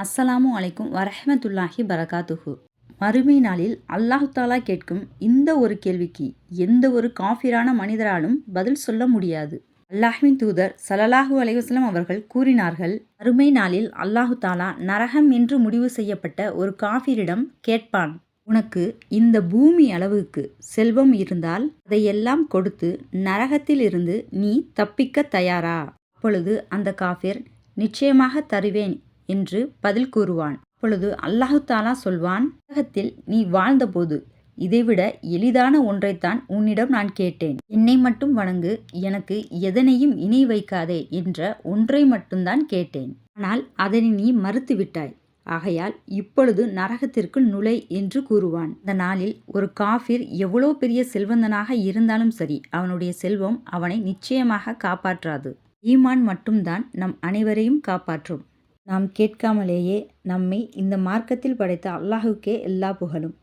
அஸ்ஸலாமு அலைக்கும் வரஹ்மத்துல்லாஹி பரகாத்துஹு. மறுமை நாளில் அல்லாஹ் தாலா கேட்கும் இந்த ஒரு கேள்விக்கு எந்த ஒரு காஃபிரான மனிதராலும் பதில் சொல்ல முடியாது. அல்லாஹ்வின் தூதர் ஸல்லல்லாஹு அலைஹி வஸல்லம் அவர்கள் கூறினார்கள், மறுமை நாளில் அல்லாஹ் தாலா நரகம் என்று முடிவு செய்யப்பட்ட ஒரு காஃபிரிடம் கேட்பான், உனக்கு இந்த பூமி அளவுக்கு செல்வம் இருந்தால் அதையெல்லாம் கொடுத்து நரகத்தில் இருந்து நீ தப்பிக்க தயாரா? அப்பொழுது அந்த காஃபிர், நிச்சயமாக தருவேன் என்று பதில் கூறுவான். அப்பொழுது அல்லாஹ் தாலா சொல்வான், உலகத்தில் நீ வாழ்ந்தபோது இதைவிட எளிதான ஒன்றைத்தான் உன்னிடம் நான் கேட்டேன். என்னை மட்டும் வணங்கு, எனக்கு எதனையும் இணை வைக்காதே என்ற ஒன்றை மட்டும்தான் கேட்டேன். ஆனால் அதனை நீ மறுத்துவிட்டாய். ஆகையால் இப்பொழுது நரகத்திற்குள் நுழை என்று கூறுவான். அந்த நாளில் ஒரு காஃபிர் எவ்வளோ பெரிய செல்வந்தனாக இருந்தாலும் சரி, அவனுடைய செல்வம் அவனை நிச்சயமாக காப்பாற்றாது. ஈமான் மட்டும்தான் நம் அனைவரையும் காப்பாற்றும். நாம் கேட்காமலேயே நம்மை இந்த மார்க்கத்தில் படைத்த அல்லாஹுக்கே எல்லா புகழும்.